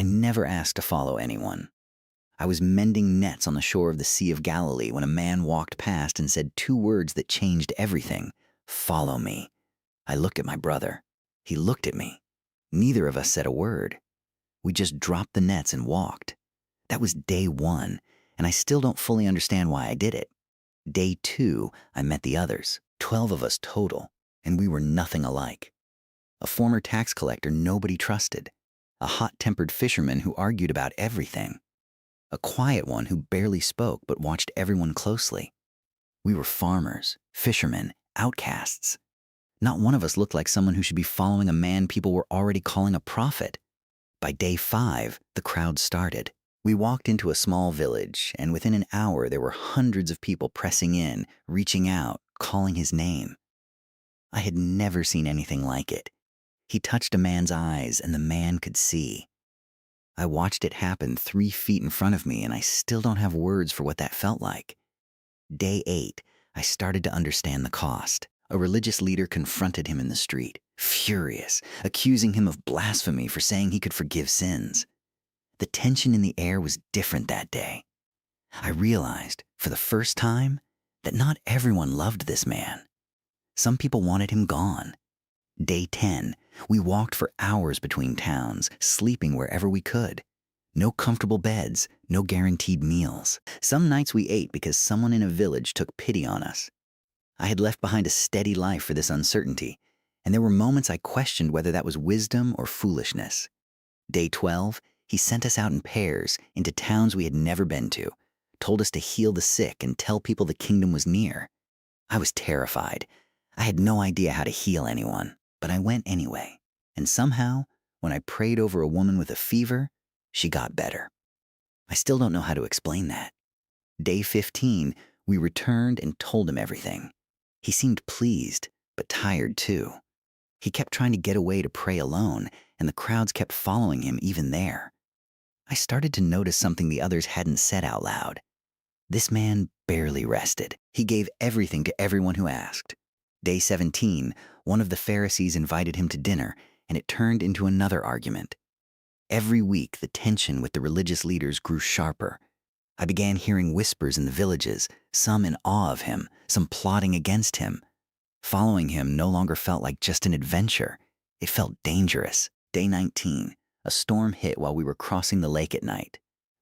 I never asked to follow anyone. I was mending nets on the shore of the Sea of Galilee when a man walked past and said two words that changed everything. Follow me. I looked at my brother. He looked at me. Neither of us said a word. We just dropped the nets and walked. That was day 1, and I still don't fully understand why I did it. Day 2, I met the others, 12 of us total, and we were nothing alike. A former tax collector nobody trusted. A hot-tempered fisherman who argued about everything. A quiet one who barely spoke but watched everyone closely. We were farmers, fishermen, outcasts. Not one of us looked like someone who should be following a man people were already calling a prophet. By day 5, the crowd started. We walked into a small village, and within an hour there were hundreds of people pressing in, reaching out, calling his name. I had never seen anything like it. He touched a man's eyes, and the man could see. I watched it happen 3 feet in front of me, and I still don't have words for what that felt like. Day 8, I started to understand the cost. A religious leader confronted him in the street, furious, accusing him of blasphemy for saying he could forgive sins. The tension in the air was different that day. I realized, for the first time, that not everyone loved this man. Some people wanted him gone. Day 10, we walked for hours between towns, sleeping wherever we could. No comfortable beds, no guaranteed meals. Some nights we ate because someone in a village took pity on us. I had left behind a steady life for this uncertainty, and there were moments I questioned whether that was wisdom or foolishness. Day 12, he sent us out in pairs into towns we had never been to, told us to heal the sick and tell people the kingdom was near. I was terrified. I had no idea how to heal anyone, but I went anyway. And somehow, when I prayed over a woman with a fever, she got better. I still don't know how to explain that. Day 15, we returned and told him everything. He seemed pleased, but tired too. He kept trying to get away to pray alone, and the crowds kept following him even there. I started to notice something the others hadn't said out loud. This man barely rested. He gave everything to everyone who asked. Day 17, one of the Pharisees invited him to dinner, and it turned into another argument. Every week, the tension with the religious leaders grew sharper. I began hearing whispers in the villages, some in awe of him, some plotting against him. Following him no longer felt like just an adventure. It felt dangerous. Day 19, a storm hit while we were crossing the lake at night.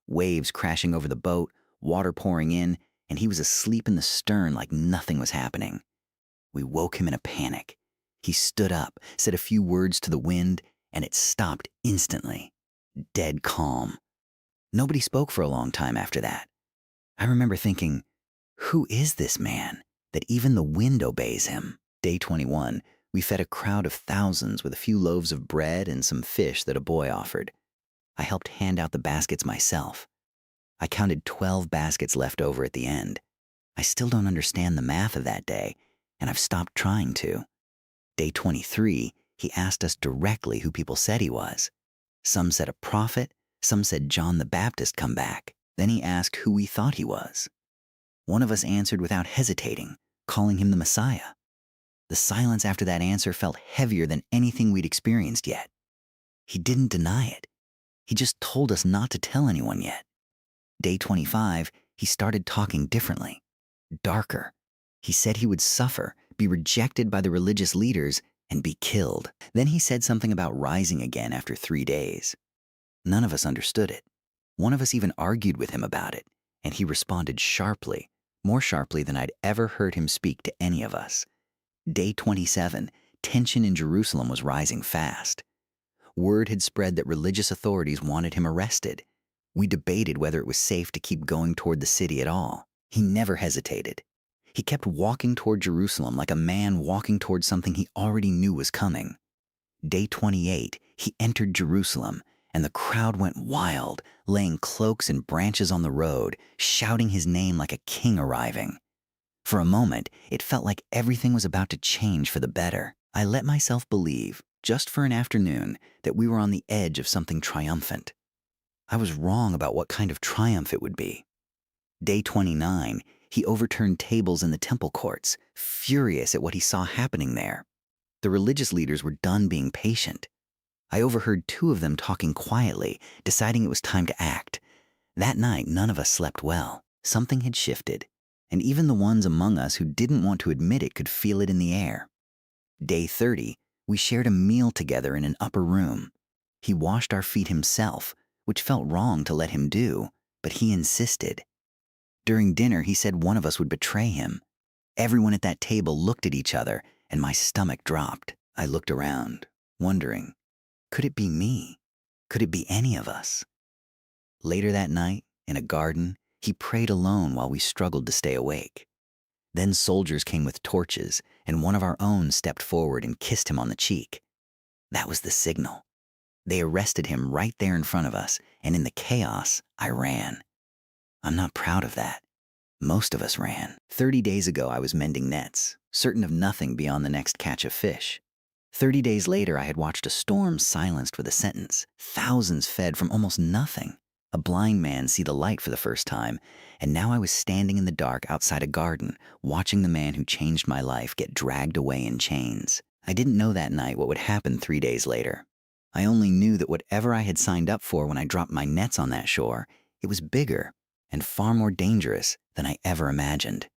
Waves crashing over the boat, water pouring in, and he was asleep in the stern like nothing was happening. We woke him in a panic. He stood up, said a few words to the wind, and it stopped instantly. Dead calm. Nobody spoke for a long time after that. I remember thinking, who is this man that even the wind obeys him? Day 21, we fed a crowd of thousands with a few loaves of bread and some fish that a boy offered. I helped hand out the baskets myself. I counted 12 baskets left over at the end. I still don't understand the math of that day, and I've stopped trying to. Day 23, he asked us directly who people said he was. Some said a prophet, some said John the Baptist come back. Then he asked who we thought he was. One of us answered without hesitating, calling him the Messiah. The silence after that answer felt heavier than anything we'd experienced yet. He didn't deny it. He just told us not to tell anyone yet. Day 25, he started talking differently, darker. He said he would suffer, be rejected by the religious leaders, and be killed. Then he said something about rising again after 3 days. None of us understood it. One of us even argued with him about it, and he responded sharply, more sharply than I'd ever heard him speak to any of us. Day 27, tension in Jerusalem was rising fast. Word had spread that religious authorities wanted him arrested. We debated whether it was safe to keep going toward the city at all. He never hesitated. He kept walking toward Jerusalem like a man walking toward something he already knew was coming. Day 28, he entered Jerusalem, and the crowd went wild, laying cloaks and branches on the road, shouting his name like a king arriving. For a moment, it felt like everything was about to change for the better. I let myself believe, just for an afternoon, that we were on the edge of something triumphant. I was wrong about what kind of triumph it would be. Day 29, he overturned tables in the temple courts, furious at what he saw happening there. The religious leaders were done being patient. I overheard two of them talking quietly, deciding it was time to act. That night, none of us slept well. Something had shifted, and even the ones among us who didn't want to admit it could feel it in the air. Day 30, we shared a meal together in an upper room. He washed our feet himself, which felt wrong to let him do, but he insisted. During dinner, he said one of us would betray him. Everyone at that table looked at each other, and my stomach dropped. I looked around, wondering, could it be me? Could it be any of us? Later that night, in a garden, he prayed alone while we struggled to stay awake. Then soldiers came with torches, and one of our own stepped forward and kissed him on the cheek. That was the signal. They arrested him right there in front of us, and in the chaos, I ran. I'm not proud of that. Most of us ran. 30 days ago, I was mending nets, certain of nothing beyond the next catch of fish. 30 days later, I had watched a storm silenced with a sentence, thousands fed from almost nothing, a blind man see the light for the first time, and now I was standing in the dark outside a garden, watching the man who changed my life get dragged away in chains. I didn't know that night what would happen 3 days later. I only knew that whatever I had signed up for when I dropped my nets on that shore, it was bigger and far more dangerous than I ever imagined.